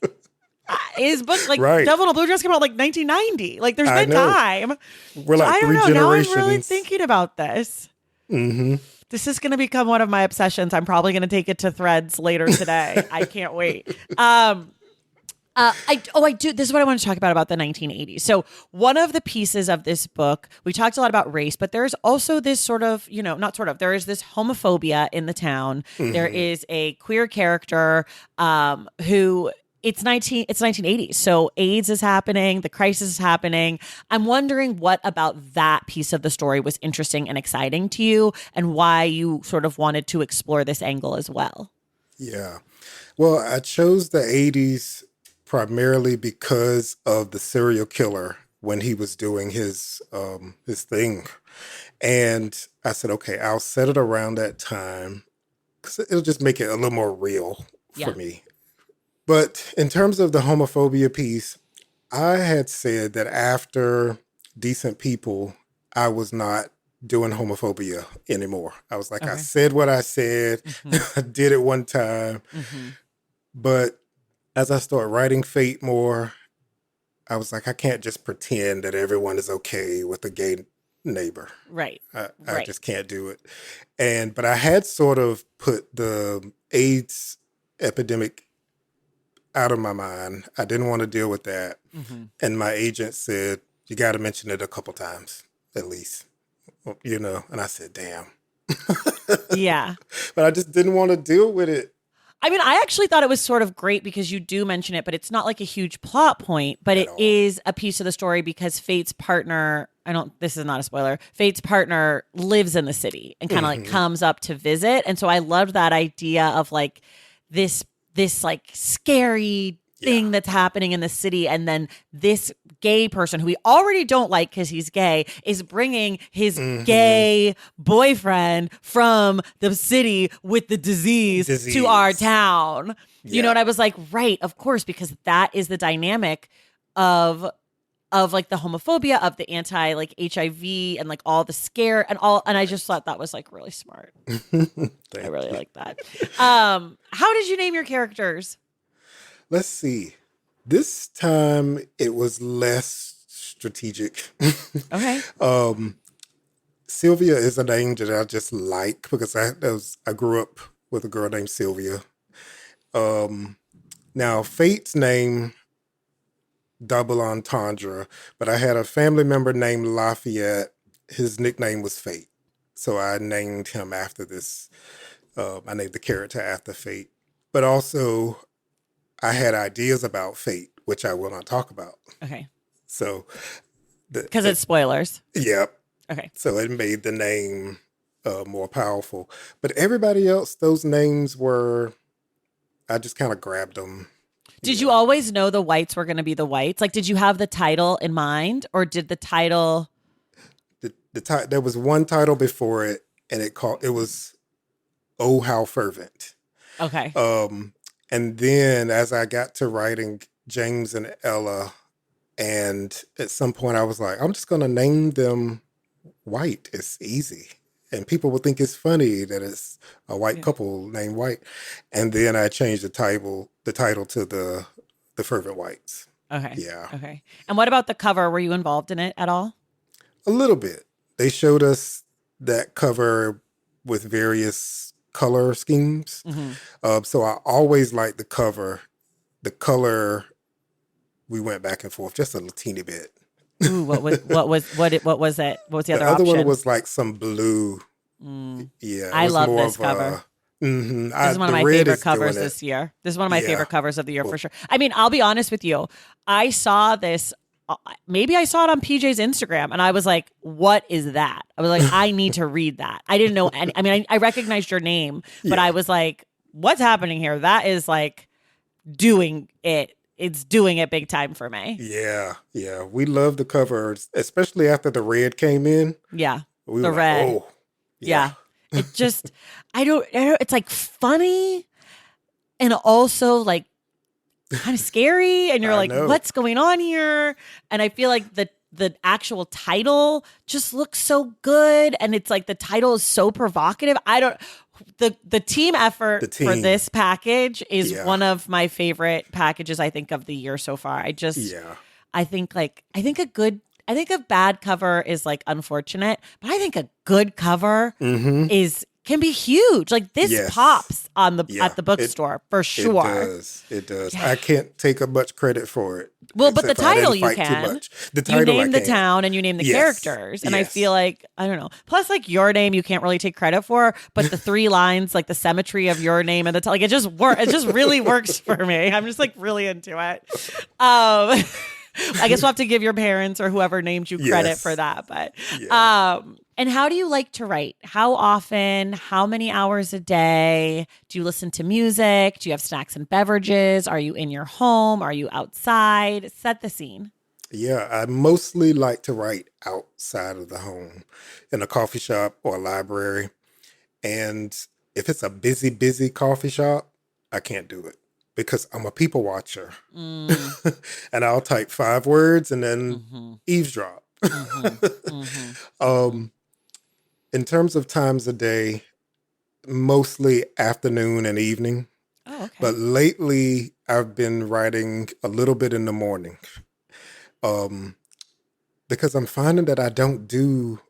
his book, like Right. Devil in a Blue Dress came out like 1990. Like there's I been know. time. We're So like I don't 3 know. generations. Now I'm really thinking about this. Mm-hmm. This is going to become one of my obsessions. I'm probably going to take it to Threads later today. I can't wait. I do. This is what I want to talk about the 1980s. So one of the pieces of this book, we talked a lot about race, but there's also this sort of, there is this homophobia in the town. Mm-hmm. There is a queer character who it's 1980s. So AIDS is happening. The crisis is happening. I'm wondering what about that piece of the story was interesting and exciting to you and why you sort of wanted to explore this angle as well. Yeah. Well, I chose the 80s primarily because of the serial killer when he was doing his thing. And I said, okay, I'll set it around that time because it'll just make it a little more real for me. But in terms of the homophobia piece, I had said that after Decent People, I was not doing homophobia anymore. I was like, I said what I said. I did it one time. But as I started writing Fate more, I was like, I can't just pretend that everyone is okay with a gay neighbor. Right. I just can't do it. But I had sort of put the AIDS epidemic out of my mind. I didn't want to deal with that. And my agent said, you got to mention it a couple times, at least, and I said, damn. Yeah. But I just didn't want to deal with it. I mean, I actually thought it was sort of great because you do mention it, but it's not like a huge plot point, but it is a piece of the story because Fate's partner, this is not a spoiler, Fate's partner lives in the city and kind of like comes up to visit. And so I loved that idea of like this like scary thing that's happening in the city. And then this gay person who we already don't like because he's gay is bringing his gay boyfriend from the city with the disease. To our town. You know, and I was like, right, of course, because that is the dynamic of like the homophobia, of the anti like HIV and like all the scare and I just thought that was like really smart. I really like that. How did you name your characters? Let's see. This time it was less strategic. Okay. Sylvia is a name that I just like because I grew up with a girl named Sylvia. Now Fate's name, double entendre, but I had a family member named Lafayette. His nickname was Fate. So I named him after this. I named the character after Fate. But also, I had ideas about Fate, which I will not talk about. Okay. So, because it's spoilers. Yep. Okay. So it made the name more powerful. But everybody else, those names I just kind of grabbed them. Did you always know the whites were going to be the whites? Like, did you have the title in mind, or did the title? There was one title before it, and it was "Oh How Fervent." Okay. And then as I got to writing James and Ella, and at some point I was like, I'm just going to name them White. It's easy. And people will think it's funny that it's a white couple named White. And then I changed the title to the Fervent Whites. Okay. Yeah. Okay. And what about the cover? Were you involved in it at all? A little bit. They showed us that cover with various color schemes. So I always liked the cover. The color, we went back and forth just a teeny bit. Ooh, what was it? What was the other other option? one was like some blue. Yeah, I love this cover. This is one of my favorite covers this year. This is one of my favorite covers of the year for sure. I mean, I'll be honest with you. I saw this. Maybe I saw it on PJ's Instagram, and I was like, "What is that?" I was like, "I need to read that." I didn't know any. I mean, I recognized your name, but I was like, "What's happening here?" That is like doing it. It's doing it big time for me. Yeah. We love the covers, especially after the red came in. Yeah, We the were red. Like, oh, Yeah. It just, I don't, it's like funny. and also like kind of scary. And you're I like, know. what's going on here? And I feel like the actual title just looks so good. And it's like the title is so provocative. The team effort for this package is one of my favorite packages, I think, of the year so far. I think a bad cover is like unfortunate, but I think a good cover can be huge. Like this pops on at the bookstore for sure. It does. Yeah. I can't take much credit for it. Well, but the title you can. The title you name the town and you name the characters. And I feel like, I don't know. Plus, like your name, you can't really take credit for, but the 3 lines, like the symmetry of your name and like it just works. It just really works for me. I'm just like really into it. I guess we'll have to give your parents or whoever named you credit for that. But and how do you like to write? How often? How many hours a day? Do you listen to music? Do you have snacks and beverages? Are you in your home? Are you outside? Set the scene. Yeah, I mostly like to write outside of the home, in a coffee shop or a library. And if it's a busy coffee shop, I can't do it because I'm a people watcher. And I'll type 5 words and then eavesdrop. In terms of times a day, mostly afternoon and evening. Oh, okay. But lately, I've been writing a little bit in the morning. Because I'm finding that I don't do,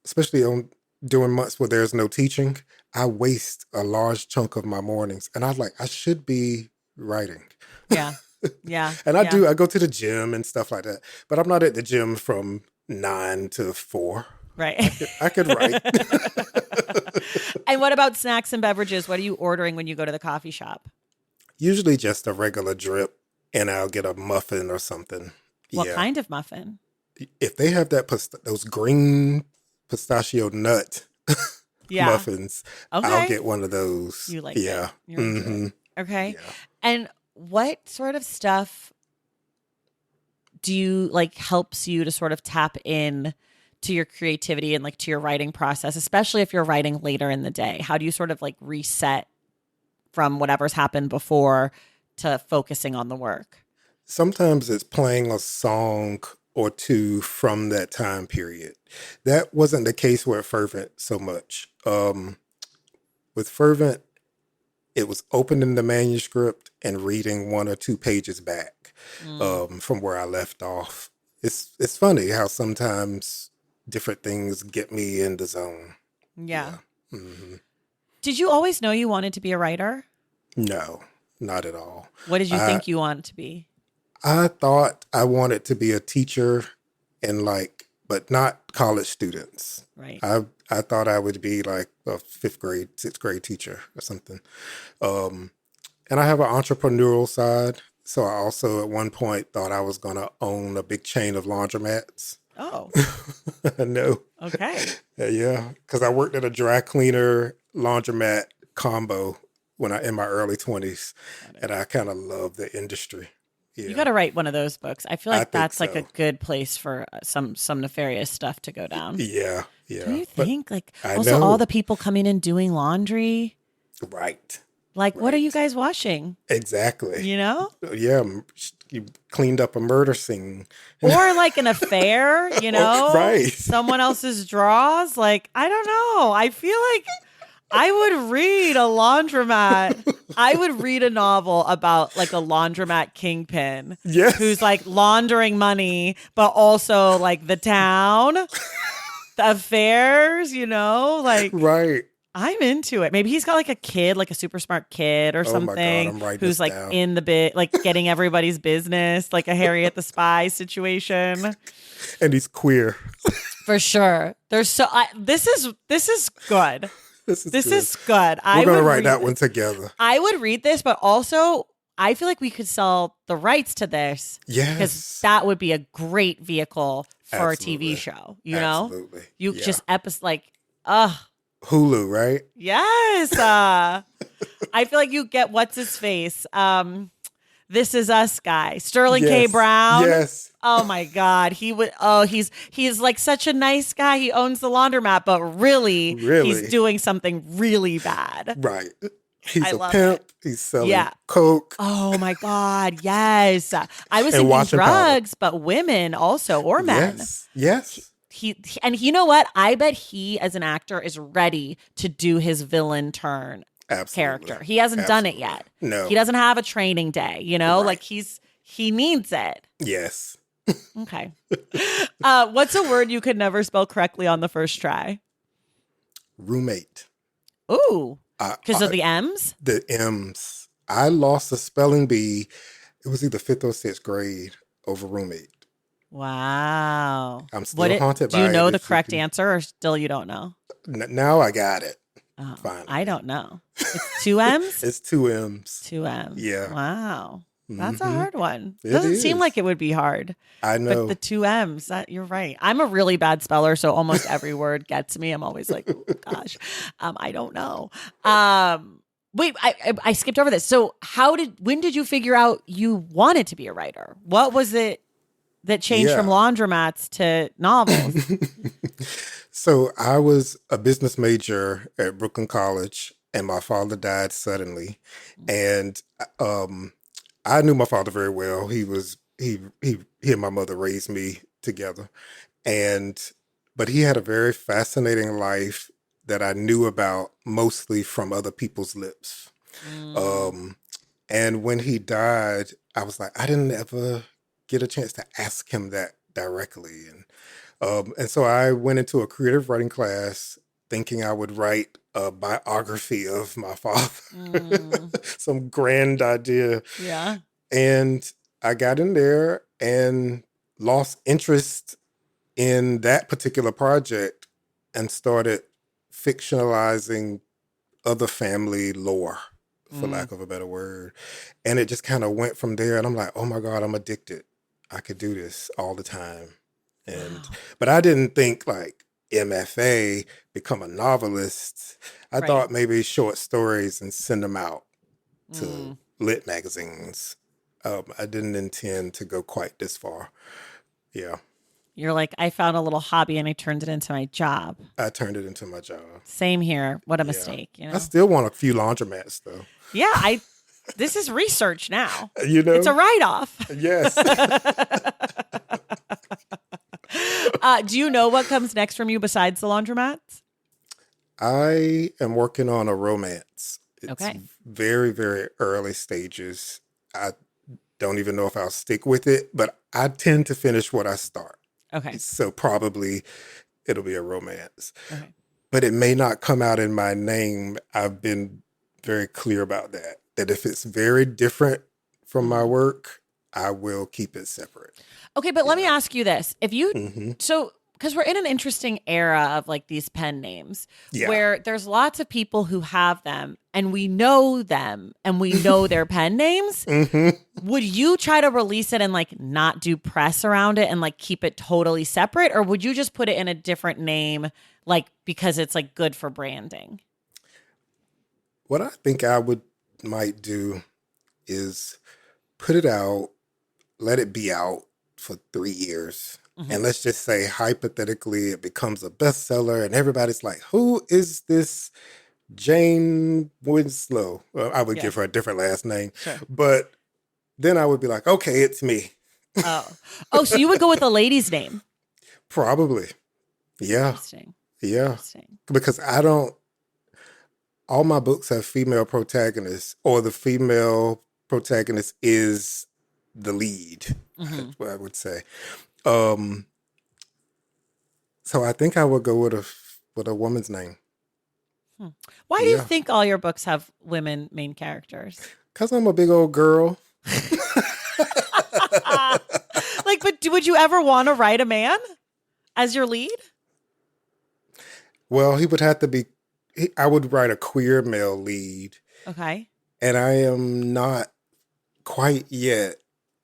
especially during months where there's no teaching, I waste a large chunk of my mornings. And I should be writing. Yeah. Yeah. And I go to the gym and stuff like that. But I'm not at the gym from 9 to 4. Right. I could write. And what about snacks and beverages? What are you ordering when you go to the coffee shop? Usually just a regular drip, and I'll get a muffin or something. What kind of muffin? If they have those green pistachio nut muffins, I'll get one of those. You like it? You're into it. Okay. Yeah. And what sort of stuff do you like helps you to sort of tap in to your creativity and like to your writing process, especially if you're writing later in the day? How do you sort of like reset from whatever's happened before to focusing on the work? Sometimes it's playing a song or two from that time period. That wasn't the case with Fervent so much. With Fervent, it was opening the manuscript and reading 1 or 2 pages back from where I left off. It's funny how sometimes different things get me in the zone. Yeah. Did you always know you wanted to be a writer? No, not at all. What did you think you wanted to be? I thought I wanted to be a teacher but not college students. Right. I thought I would be like a 5th grade, 6th grade teacher or something. And I have an entrepreneurial side. So I also at one point thought I was going to own a big chain of laundromats. Oh. I know. Okay. Yeah. Because I worked at a dry cleaner laundromat combo in my early 20s. And I kind of love the industry. Yeah. You got to write one of those books. I feel like that's like a good place for some nefarious stuff to go down. Yeah. Yeah. Do you think? I also know. all the people coming in doing laundry. Right. Like, what are you guys washing? Exactly. You know? Yeah. You cleaned up a murder scene. Or like an affair, you know? Right. Someone else's drawers. Like, I don't know. I feel like I would read a laundromat. I would read a novel about like a laundromat kingpin. Yes. Who's like laundering money, but also like the town, the affairs, you know? Like, right. I'm into it. Maybe he's got like a kid, like a super smart kid or something, my God, I'm writing who's this like down. in the bit, like getting everybody's business, like a Harriet the Spy situation. And he's queer. For sure. This is good. This is good. We're going to write that one together. I would read this, but also I feel like we could sell the rights to this. Yes. Because that would be a great vehicle for Absolutely. a TV show. You know? Absolutely. You Yeah. just Hulu, right? Yes. I feel like you get what's his face. This Is Us guy, Sterling K. Yes. Brown. Yes. Oh my God. He's like such a nice guy. He owns the laundromat, but really, he's doing something really bad. Right. He's I a love it. pimp. He's selling Yeah. coke Oh my God. Yes. I was and thinking washing powder. drugs, but women also, or men. Yes. Yes. And you know what? I bet he, as an actor, is ready to do his villain turn Absolutely. character. He hasn't done it Absolutely. yet. He No. doesn't have a training day, Right. like he needs it. Yes. Okay. What's a word you could never spell correctly on the first try? Roommate. Ooh, I, because of I, the M's? the M's. I lost a spelling bee. It was either fifth or sixth grade over roommate. Wow. I'm still haunted Do you by it. know the If you correct can, answer or still you don't know? now I got it. Oh, I Finally, don't know. It's two M's? it's two M's. Two M's. Yeah. Wow. That's a Mm-hmm. hard one. It Doesn't seem is. like it would be hard. I But the know. two M's, that you're right. I'm a really bad speller, so almost every word gets me. I'm always like, oh gosh, I don't know. Wait, I skipped over this. So when did you figure out you wanted to be a writer? What was it that changed from Yeah. laundromats to novels? So I was a business major at Brooklyn College, and my father died suddenly. And um, I knew my father very well. He and my mother raised me together, and but he had a very fascinating life that I knew about mostly from other people's lips. Mm, Um, and when he died, I was like, I didn't ever get a chance to ask him that directly, and so I went into a creative writing class thinking I would write a biography of my father, mm, some grand idea. yeah. And I got in there and lost interest in that particular project and started fictionalizing other family lore, for Mm, lack of a better word. And it just kind of went from there. And I'm like, oh my God, I'm addicted. I could do this all the time. And, wow. but I didn't think like MFA, become a novelist. I Right. thought maybe short stories and send them out to Mm. lit magazines. I didn't intend to go quite this far. Yeah, You're like, I found a little hobby and I turned it into my job. I turned it into my job. Same here. What a Yeah. mistake, I still want a few laundromats though. Yeah, this is research now. You It's a know? write-off. Yes. Do you know what comes next from you besides the laundromats? I am working on a romance. It's Okay. very, very early stages. I don't even know if I'll stick with it, but I tend to finish what I start. Okay. So probably it'll be a romance. Okay. But it may not come out in my name. I've been very clear about that. That if it's very different from my Mm. work, I will keep it separate. Okay, but let me Yeah. ask you this. If you Hmm. so because we're in an interesting era of like these pen names Yeah. where there's lots of people who have them and we know them and we know their pen names. Hmm. Would you try to release it and like not do press around it and like keep it totally separate? Or would you just put it in a different name, like because it's like good for branding? What I think might do is put it out, let it be out for 3 years. Mhm. And let's just say hypothetically it becomes a bestseller and everybody's like, who is this Jane Winslow? Well, I would Yeah. give her a different last name. Sure. But then I would be like, okay, it's me. Oh, so you would go with a lady's name. Probably. Yeah. Interesting. Yeah. Interesting. Because all my books have female protagonists, or the female protagonist is the lead. Mhm. That's what I would say. So I think I would go with a woman's name. Why do you Yeah. think all your books have women main characters? Because I'm a big old girl. Like, but would you ever want to write a man as your lead? Well, he would have to be, I would write a queer male lead. Okay. And I am not quite yet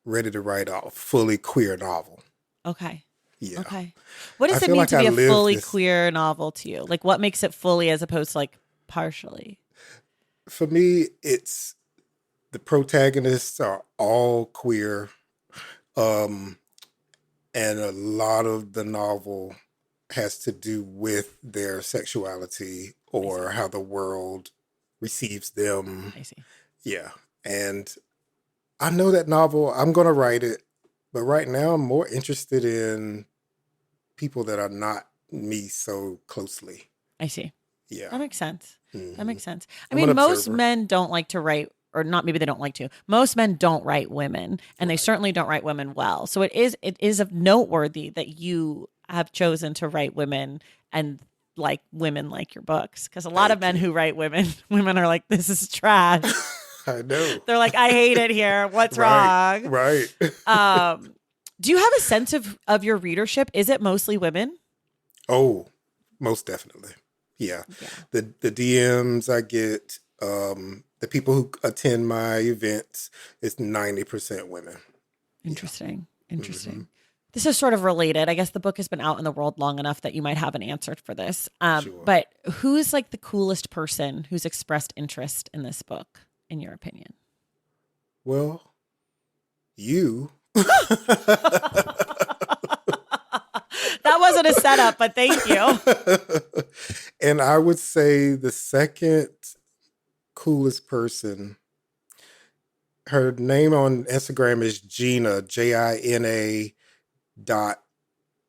ready to write a fully queer novel. Okay. Yeah. Okay. What does I it feel mean like to be I a lived fully this- queer novel to you? Like, what makes it fully as opposed to like partially? For me, it's the protagonists are all queer. And a lot of the novel has to do with their sexuality or how the world receives them. I see. Yeah. And I know that novel, I'm going to write it, but right now I'm more interested in people that are not me so closely. I see. Yeah. That makes sense. That Hmm. makes sense. I I'm an mean, most observer. men don't like to write, or not, maybe they don't like to. Most men don't write women, and they Right. certainly don't write women well. So it is of noteworthy that you have chosen to write women and like women like your books. Because a lot of Thank men you. who write women are like, this is trash. I know. They're like, I hate it here. What's Right. wrong? Right. Um, do you have a sense of your readership? Is it mostly women? Oh, most definitely. Yeah. Yeah. The DMs I get, the people who attend my events, it's 90% women. Yeah. Interesting. Hmm. Interesting. This is sort of related. I guess the book has been out in the world long enough that you might have an answer for this. Sure. But who's like the coolest person who's expressed interest in this book, in your opinion? Well, you. That wasn't a setup, but thank you. And I would say the second coolest person, her name on Instagram is Gina, Jina dot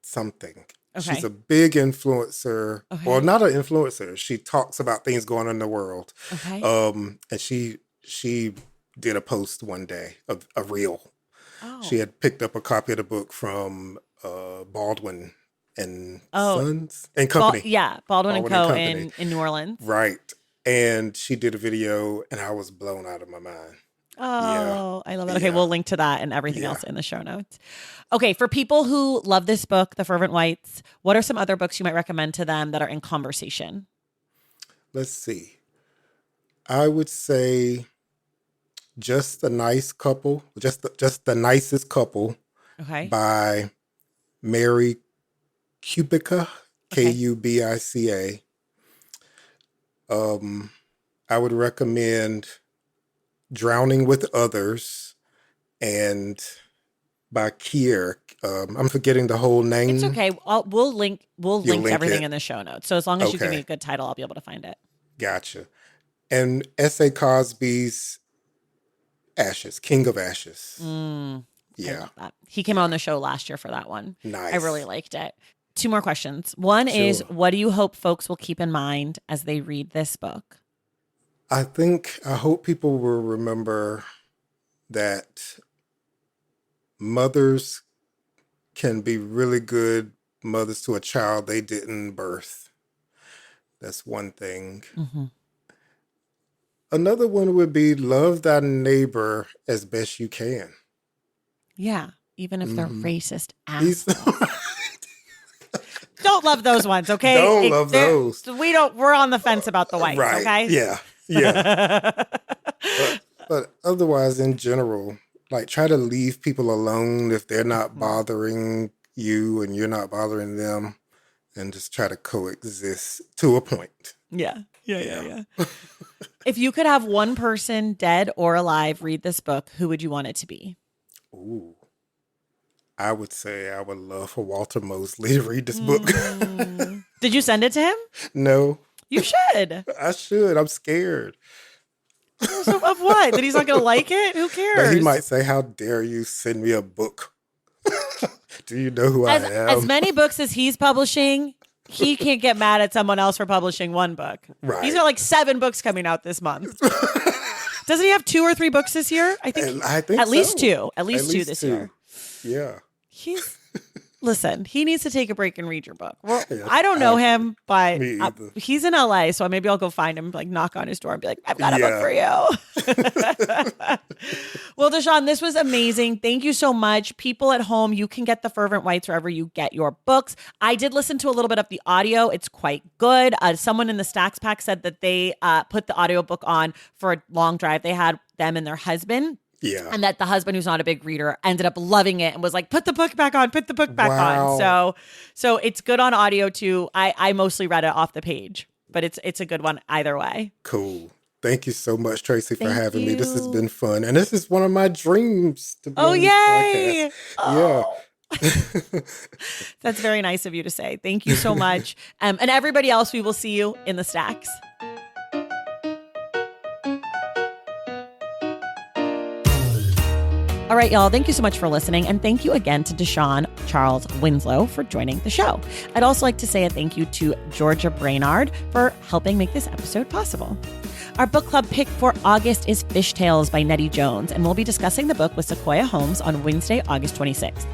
something. Okay. She's a big influencer, or Okay. not an influencer. She talks about things going on in the world. Okay. And she did a post one day, a reel. She Oh. had picked up a copy of the book from Baldwin and Oh. Sons and Company. Yeah. Baldwin and Baldwin and Co. Company. in New Orleans. Right. And she did a video and I was blown out of my mind. Yeah. Oh, I love that. Okay, Yeah. we'll link to that and everything Yeah. else in the show notes. Okay, for people who love this book, The Fervent Whites, what are some other books you might recommend to them that are in conversation? Let's see. I would say Just a Nice Couple, just the Nicest Couple Okay. by Mary Kubica, Okay. Kubica. I would recommend Drowning with Others and by Kier. I'm forgetting the whole name. It's okay. We'll link You'll link everything it. in the show notes. So as long as you give me Okay. a good title, I'll be able to find it. Gotcha. And S.A. Cosby's Ashes, King of Ashes. I Yeah. love that. He came on the show last year for that one. Nice. I really liked it. Two more questions. One is, Sure. what do you hope folks will keep in mind as they read this book? I hope people will remember that mothers can be really good mothers to a child they didn't birth. That's one thing. Mm-hmm. Another one would be love thy neighbor as best you can. Yeah, even if they're Mhm. racist These- assholes. Don't love those ones, okay? Don't love those. We're on the fence about the whites, Right. okay? Yeah. Yeah. But otherwise, in general, like try to leave people alone if they're not bothering you and you're not bothering them, and just try to coexist to a point. Yeah. If you could have one person, dead or alive, read this book, who would you want it to be? Ooh. I would say I would love for Walter Mosley to read this book. Did you send it to him? No, You should. I should. I'm scared. So of what? That he's not going to like it? Who cares? But he might say, "How dare you send me a book? Do you know who I am?" As many books as he's publishing, he can't get mad at someone else for publishing one book. Right. He's got like 7 books coming out this month. Doesn't he have 2 or 3 books this year? I think at least so. 2. At least 2 this year. Yeah. Listen, he needs to take a break and read your book. Well, Yeah, I don't know I him, but Me either. he's in LA, so maybe I'll go find him, like knock on his door and be like, I've got a book for you. Well, Deshaun, this was amazing. Thank you so much. People at home, you can get The Fervent Whites wherever you get your books. I did listen to a little bit of the audio. It's quite good. Someone in the Stacks Pack said that they put the audiobook on for a long drive. They had them and their husband. Yeah. And that the husband, who's not a big reader, ended up loving it and was like, put the book back on, put the book back Wow. on. So it's good on audio too. I mostly read it off the page, but it's a good one either way. Cool. Thank you so much, Tracy, for Thank having me. This has you. been fun. And this is one of my dreams to be Oh, on this yay. podcast. Yeah. That's very nice of you to say. Thank you so much. And everybody else, we will see you in the stacks. All right, y'all, thank you so much for listening. And thank you again to Deshaun Charles Winslow for joining the show. I'd also like to say a thank you to Georgia Brainard for helping make this episode possible. Our book club pick for August is Fishtails by Nettie Jones, and we'll be discussing the book with Sequoia Holmes on Wednesday, August 26th.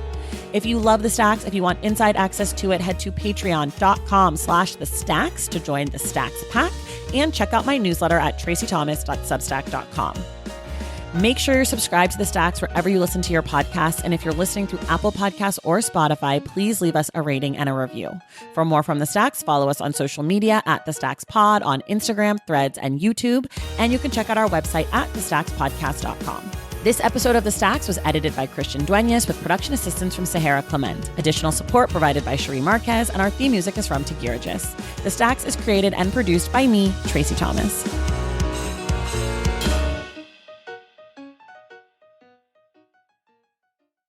If you love The Stacks, if you want inside access to it, head to patreon.com/thestacks to join the Stacks Pack and check out my newsletter at tracythomas.substack.com. Make sure you're subscribed to The Stacks wherever you listen to your podcasts. And if you're listening through Apple Podcasts or Spotify, please leave us a rating and a review. For more from The Stacks, follow us on social media at The Stacks Pod on Instagram, Threads, and YouTube. And you can check out our website at thestackspodcast.com. This episode of The Stacks was edited by Christian Duenas with production assistance from Sahara Clement. Additional support provided by Cherie Marquez, and our theme music is from Tegirigis. The Stacks is created and produced by me, Tracy Thomas.